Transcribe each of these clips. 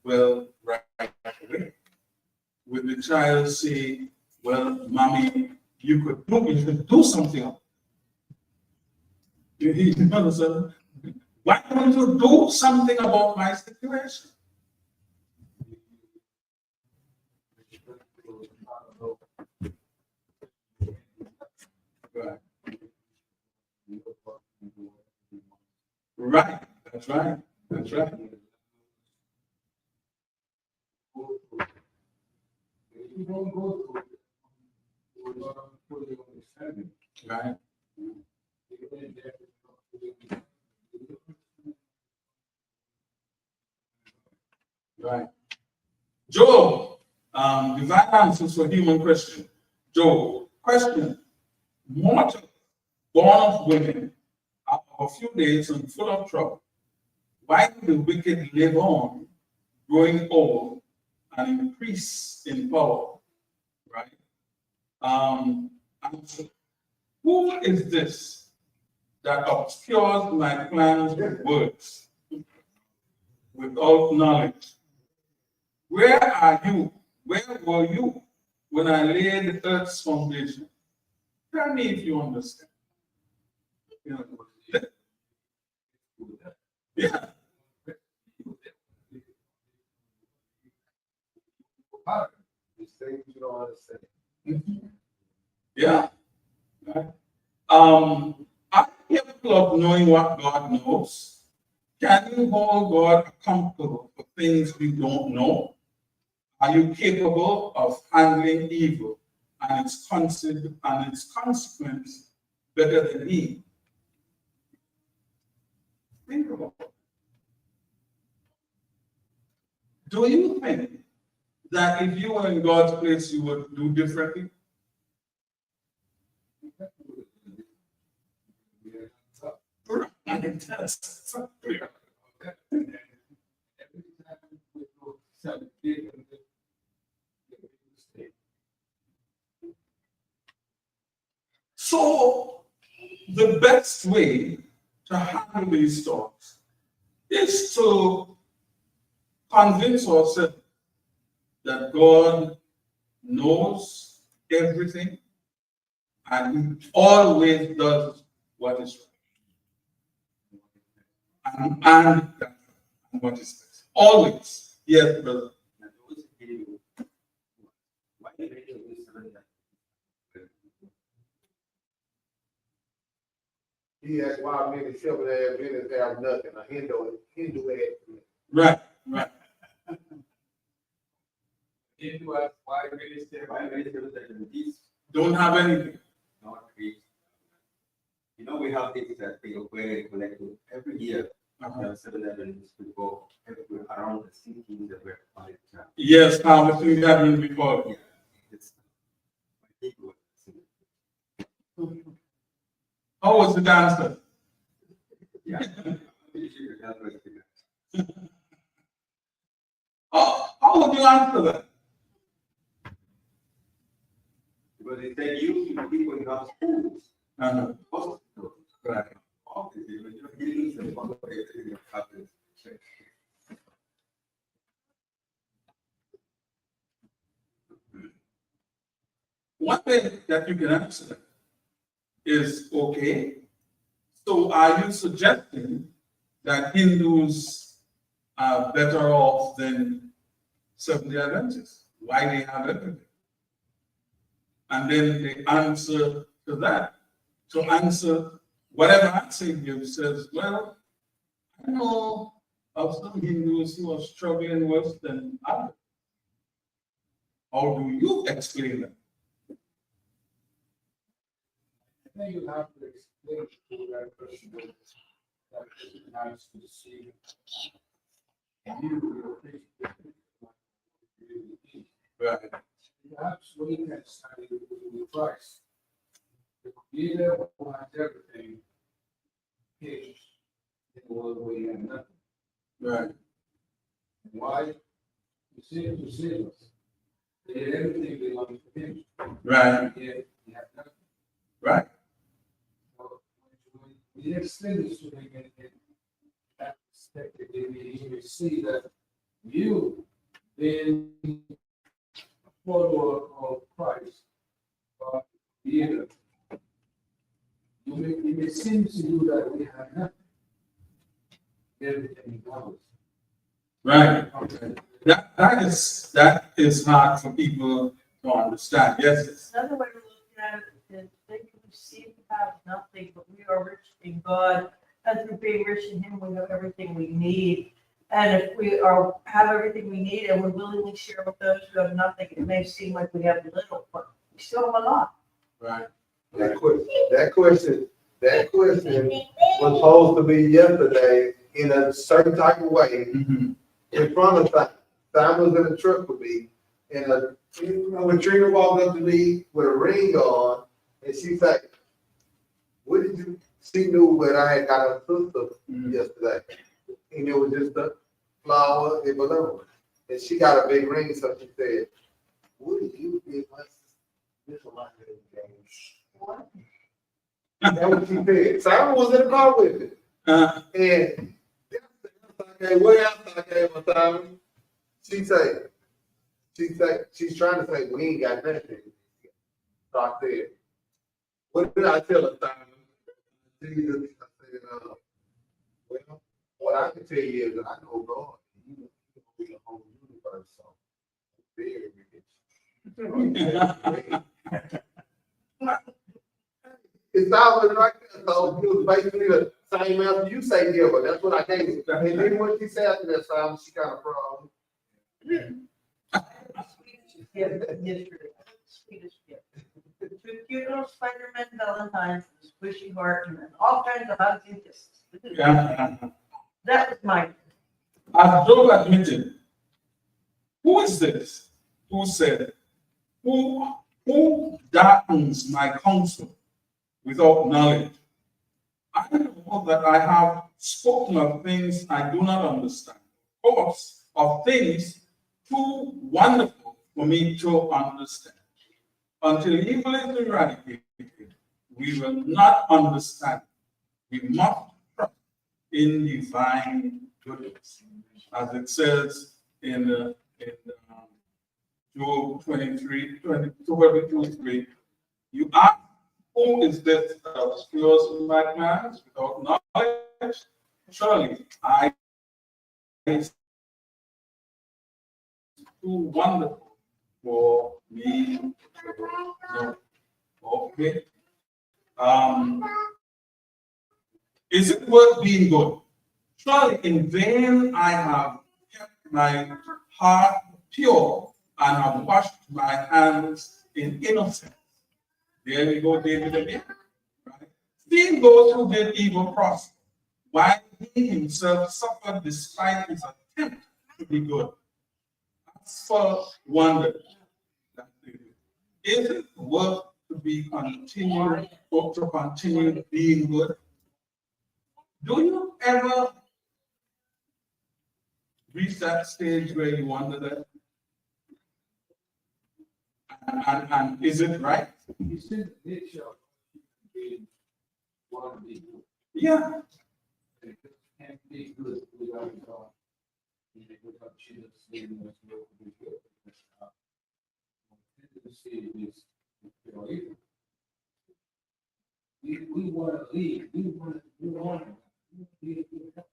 well, right away. With the child say, well, mommy, you could do something. You understand? Why don't you do something about my situation? Right. Right. That's right. That's right. Right. Right. Job, divine answers for human question. Job, question. Mortal, born of women, are of a few days and full of trouble. Why do the wicked live on, growing old and increase in power? Right? Answer. Who is this that obscures my plans with words, without knowledge? Where are you? Where were you when I laid the earth's foundation? Tell me if you understand. You know, yeah. These things you don't understand. Yeah. Right. Are you capable of knowing what God knows? Can you hold God accountable for things we don't know? Are you capable of handling evil and its consequence better than He? Think about it. Do you think that if you were in God's place, you would do differently? So, the best way to handle these thoughts is to convince ourselves that God knows everything and He always does what is right. And what is best. Always. Yes, brother. He has why many shepherd have business have nothing. A Hindu had. Right, right. Hindu has why many Don't have anything. not reach. You know, we have things that we where collect every year. There are 7 to go around the cities that we're calling. Yes, harvesting gathering before. Yeah, it's I think How was the dancer? yeah. I'm pretty sure you help us with that. How would you answer that? Because they said usually people in our schools, hospitals, Right. offices, you're healing them all the way to your happens. One way that you can answer that is okay. So are you suggesting that Hindus are better off than Seventh-day Adventists? Why they have everything? And then the answer to that, to answer whatever answer you give says, well, I know of some Hindus who are struggling worse than others. How do you explain that? I think you have to explain to that person that person has to see you will Right. perhaps looking at study with Christ. The creator who has everything is in the world where you have nothing. Right. Why? He seems to save us. That everything belongs to him. Right. Yet we have nothing. Right. So when we extend this to him in that perspective, he will see that you being a follower of Christ, either it may seem to you that we have nothing, everything is ours. Right. That is hard for people to understand. Yes. Another way to look at it is they can seem to have nothing, but we are rich in God. As we're being rich in Him, we have everything we need. And if we have everything we need and we willingly share with those who have nothing, it may seem like we have little, but we still have a lot. Right. That question was supposed to be yesterday in a certain type of way Mhm. in front of Simon. Simon was in the truck with me, and when Trina walked up to me with a ring on, and she said, "What did you?" She knew that I had got a sister yesterday, and it was just a flower and balloon, and she got a big ring, so she said, "What did you give us?" This a lot of games. What? That's what she said. Simon was in the car with me. And what else I gave her, Simon? She's trying to say, we ain't got nothing. So I said, what did I tell her, Simon? Jesus, I said, well, what I can tell you is that I know God. You know the whole universe, so very rich. It's always right there. So it was basically the same answer you say here, but that's what I gave her. And then what she said after that, Simon, she kind of frowned. Sweetest gift in history. Sweetest gift. Two cute little Spider-Man Valentines, a squishy heart, and then all kinds of hugs and kisses. Yeah. That was my. As Job admitted, who is this? Who said, who darkens my counsel without knowledge? I know that I have spoken of things I do not understand, of course, of things too wonderful for me to understand. Until evil is eradicated, we will not understand. We must trust in divine goodness, as it says in Job 22:3. You ask, who is this that obscures my plans without knowledge? Surely I is too wonderful for me to know. Okay. Is it worth being good? Surely in vain I have kept my heart pure and have washed my hands in innocence. There we go, David again. Right? Seeing those who did evil prosper, while he himself suffered despite his attempt to be good. That's for wonder. Is it worth to continue being good? Do you ever reach that stage where you wonder that? And is it right? You see the nature of being one of these. Yeah. It can't be good without God. And without Jesus saving us, no one will be good. Tendency is, you know, evil. We want to lead. We want to be good.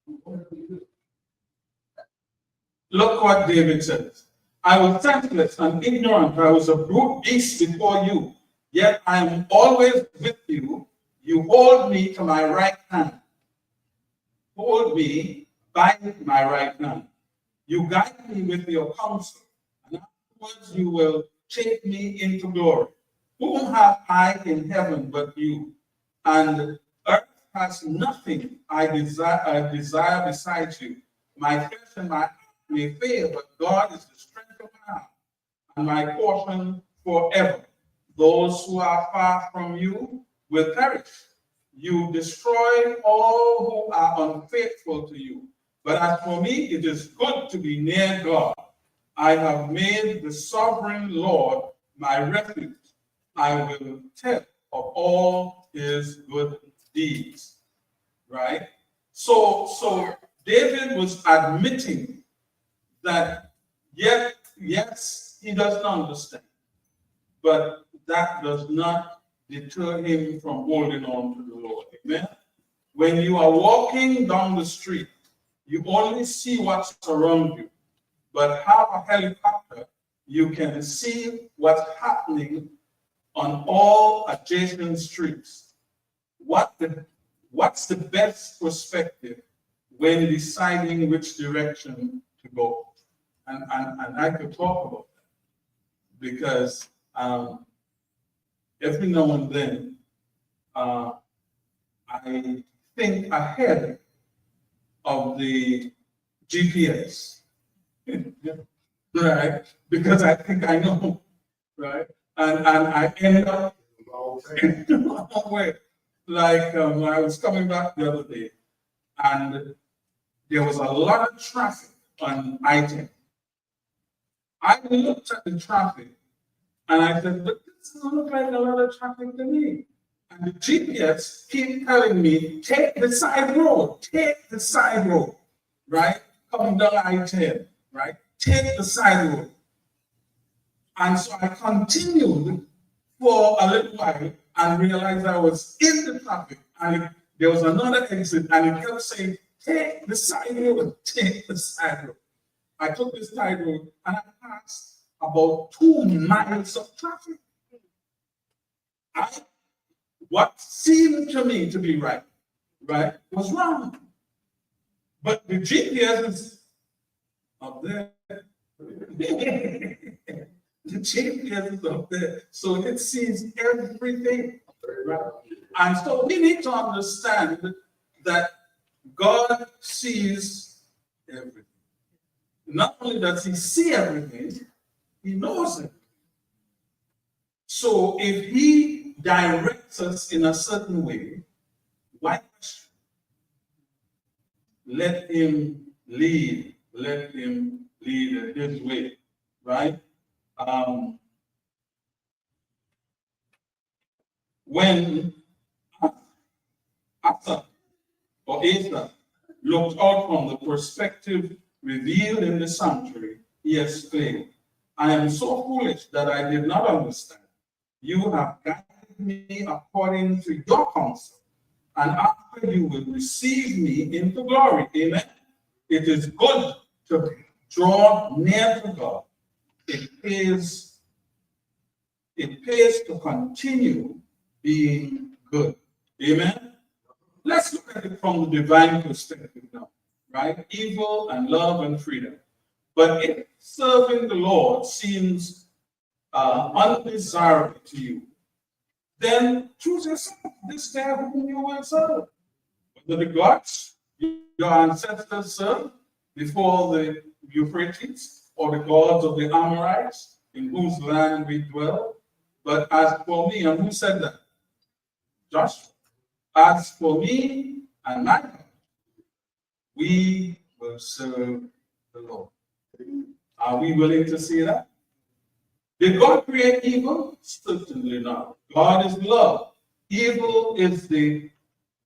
We want to be good. Look what David says. I was senseless and ignorant. I was a brute beast before you. Yet I am always with you. You hold me to my right hand. Hold me by my right hand. You guide me with your counsel. And afterwards you will take me into glory. Whom have I in heaven but you? And earth has nothing I desire besides you. My flesh and my heart may fail, but God is the strength of my heart and my portion forever. Those who are far from you will perish. You destroy all who are unfaithful to you. But as for me, it is good to be near God. I have made the sovereign Lord my refuge. I will tell of all his good deeds. Right? So David was admitting that yes, he doesn't understand, but that does not deter him from holding on to the Lord. Amen. When you are walking down the street, you only see what's around you, but have a helicopter, you can see what's happening on all adjacent streets. What's the best perspective when deciding which direction to go? And I could talk about that because every now and then I think ahead of the GPS, right? Because I think I know, right? And I end up in the wrong way. Like I was coming back the other day, and there was a lot of traffic on I-10. I looked at the traffic, and I said, but this doesn't look like a lot of traffic to me. And the GPS keep telling me, take the side road, right? Coming down I-10, right? Take the side road. And so I continued for a little while and realized I was in the traffic, and there was another exit, and it kept saying, take the side road, take the side road. I took the side road, and I passed about 2 miles of traffic. What seemed to me to be right, was wrong. But the GPS is up there. The GPS is up there, so it sees everything. Right? And so we need to understand that God sees everything. Not only does he see everything, he knows it. So if he directs us in a certain way, why question? Let him lead. Let him lead in his way, right? When Asa looked out from the perspective revealed in the sanctuary, he exclaimed, I am so foolish that I did not understand. You have guided me according to your counsel, and after you will receive me into glory. Amen. It is good to draw near to God. It pays to continue being good. Amen. Let's look at it from the divine perspective now, right? Evil and love and freedom. But if serving the Lord seems undesirable to you, then choose yourself this day whom you will serve. Whether the gods your ancestors served before the Euphrates, or the gods of the Amorites in whose land we dwell. But as for me, and who said that? Joshua. As for me and my house, we will serve the Lord. Are we willing to see that? Did God create evil? Certainly not. God is love. Evil is the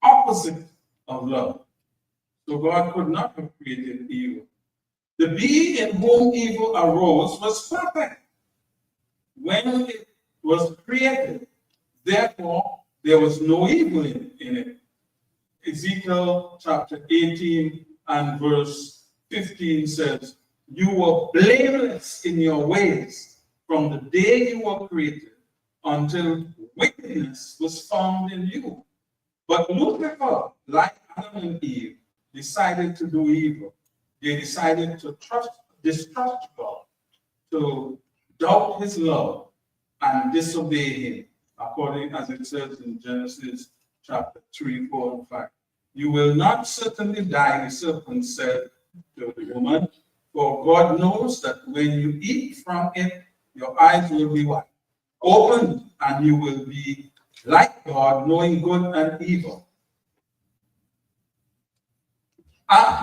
opposite of love. So God could not have created evil. The being in whom evil arose was perfect when it was created. Therefore, there was no evil in it. Ezekiel chapter 18 and verse 15 says, you were blameless in your ways from the day you were created until wickedness was found in you. But Lucifer, like Adam and Eve, decided to do evil. They decided to distrust God, to doubt his love, and disobey him, according as it says in Genesis chapter 3, 4, and 5. You will not certainly die, the serpent said to the woman, for God knows that when you eat from it, your eyes will be what? Opened, and you will be like God, knowing good and evil.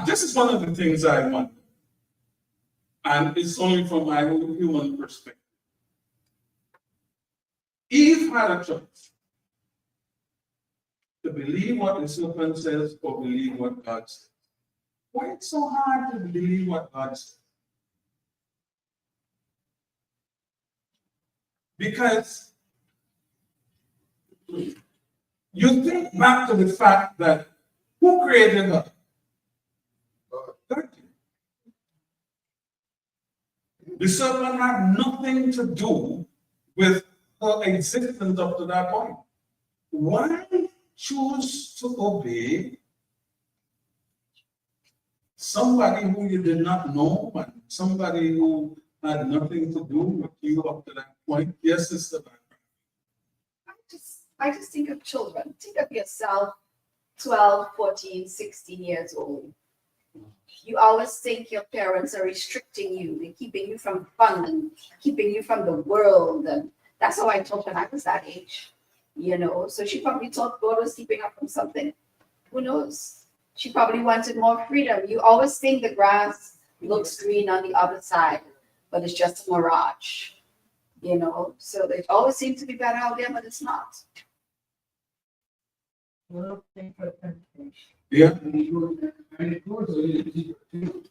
This is one of the things I wonder, and it's only from my own human perspective. Eve had a choice to believe what the serpent says or believe what God says. why it's so hard to believe what God said? Because you think back to the fact that who created her? God did. The serpent had nothing to do with her existence up to that point. Why choose to obey somebody who you did not know, and somebody who had nothing to do with you up to that point? Yes, Sister. I just think of children. Think of yourself 12, 14, 16 years old. You always think your parents are restricting you. They're keeping you from fun and keeping you from the world. And that's how I thought when I was that age, you know. So she probably thought God was keeping her from something. Who knows? She probably wanted more freedom. You always think the grass looks green on the other side, but it's just a mirage, you know. So it always seems to be better out there, but it's not. Little thing for temptation. Yeah. And it goes a little deeper too.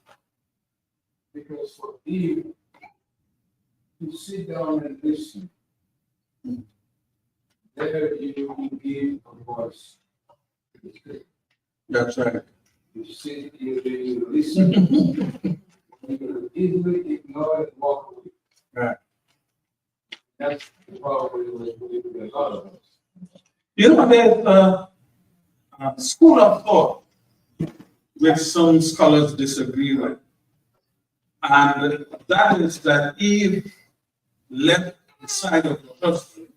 Because for Eve to sit down and listen, there you give a voice. That's right. You sit, you listen, you can easily ignore and walk away. Right. That's the problem with a lot of us. You know, there's a school of thought which some scholars disagree with. And that is that Eve left the side of her husband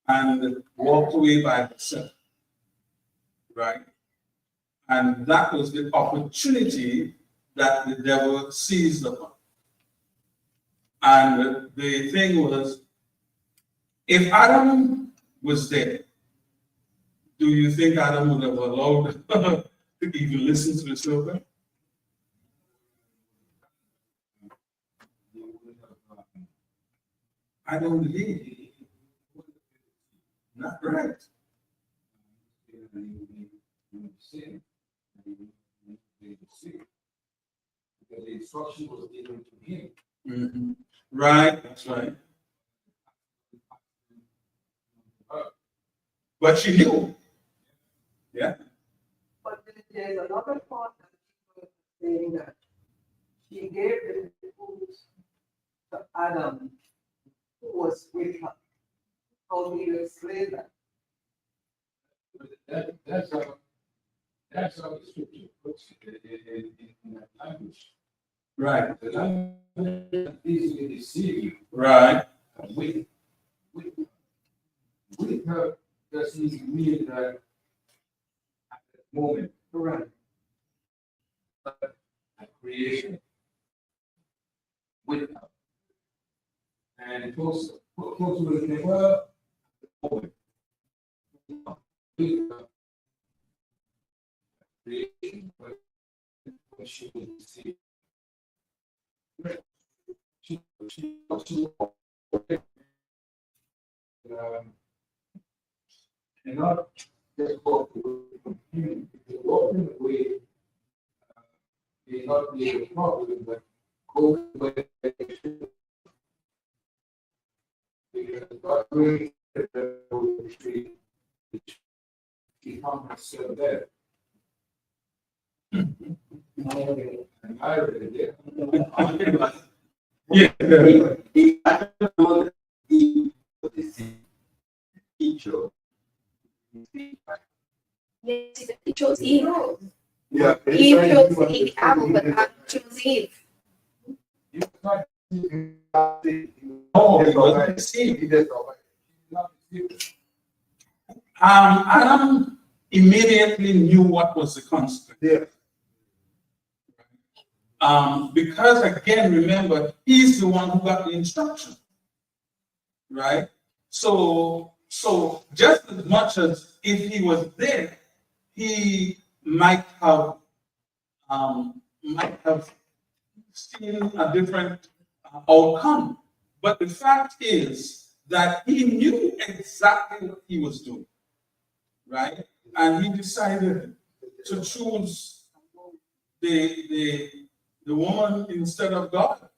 and walked away by herself. Right? And that was the opportunity that the devil seized upon. And the thing was, if Adam was there, do you think Adam would have allowed to even listen to the serpent? I don't believe. Not right. Because the instruction was given to him. Mhm. Right, that's right. But she knew. Yeah. But there's another part that people are saying that she gave the food to Adam, who was with her. How do you explain that? That's how the scripture puts it in that language. Right. The language easily deceive you. Right. With her doesn't mean that at that moment, Right. but at creation with her. And it also will say, well, moment. With her. Creation, but when she will see. And not just walk away from him. If you're walking away, may not be a problem, but go away. Because God really the tree, which he found himself there. And I read it. Yeah. I don't know that he was the teacher. Yes, he chose Eve. Yeah. Eve chose the apple, but Adam chose Eve. You can't Oh, He he just wasn't obeyed. deceived. He just obeyed. not see Adam immediately knew what was the consequence. Yeah. Because again, remember, he's the one who got the instruction, right? So just as much as if he was there, he might have seen a different outcome. But the fact is that he knew exactly what he was doing, right? And he decided to choose the woman instead of God.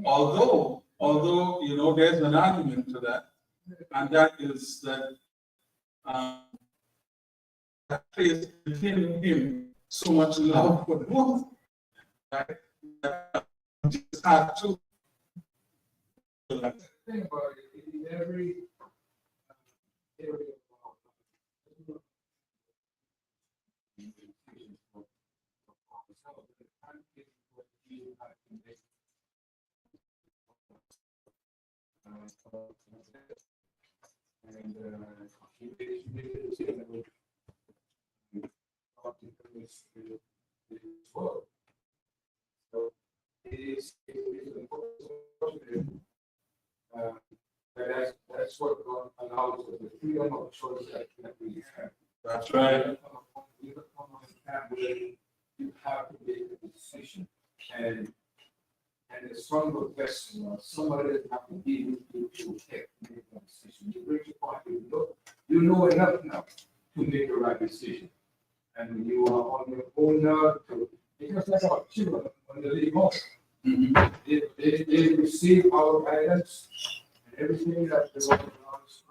Although, you know, there's an argument to that, and that is that that place within him so much love for the woman, right? That just had to. Think about it, in every area of our life. And he made a decision with well. So it is important. That's what God allows us, the freedom of choice that we have. That's right. You come on a path where you have to make a decision, and the stronger person or somebody that have to be with you to make a decision. You reach a point where you know enough now to make the right decision, and you are on your own now to, because that's our children when they leave home. They receive our guidance and everything that the Lord allows.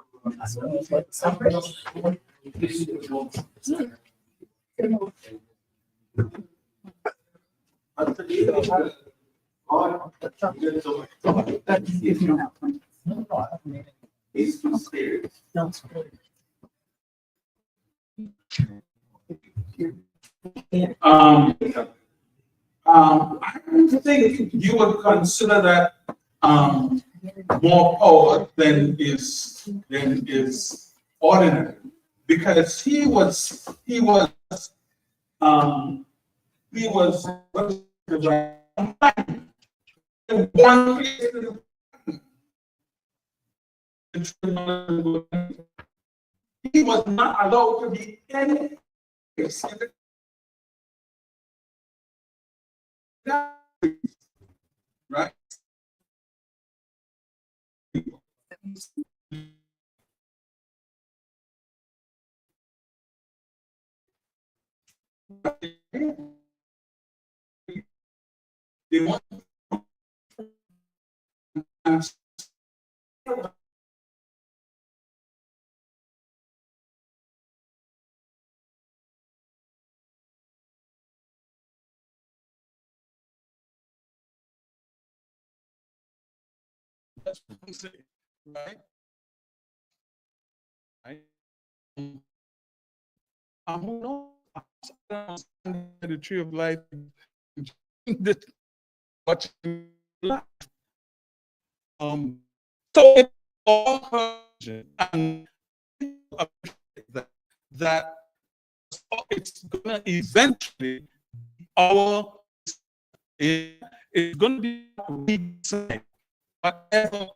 This is the moment. If you don't have one. It's too serious. I don't think you would consider that more power than is ordinary, because he was in one place. He was not allowed to be any place. Right? They want that's what I'm saying, right? Right? Who knows? The tree of life, what you like. So it's all and that it's gonna eventually it's gonna be whatever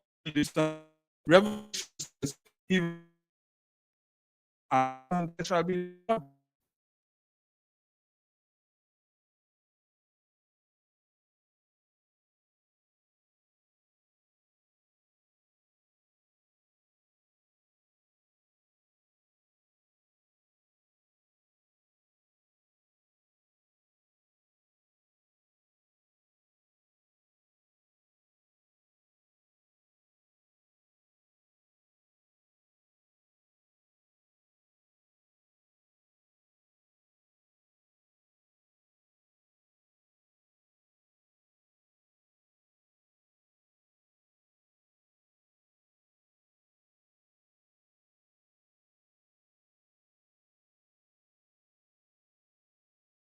revolution is, there shall be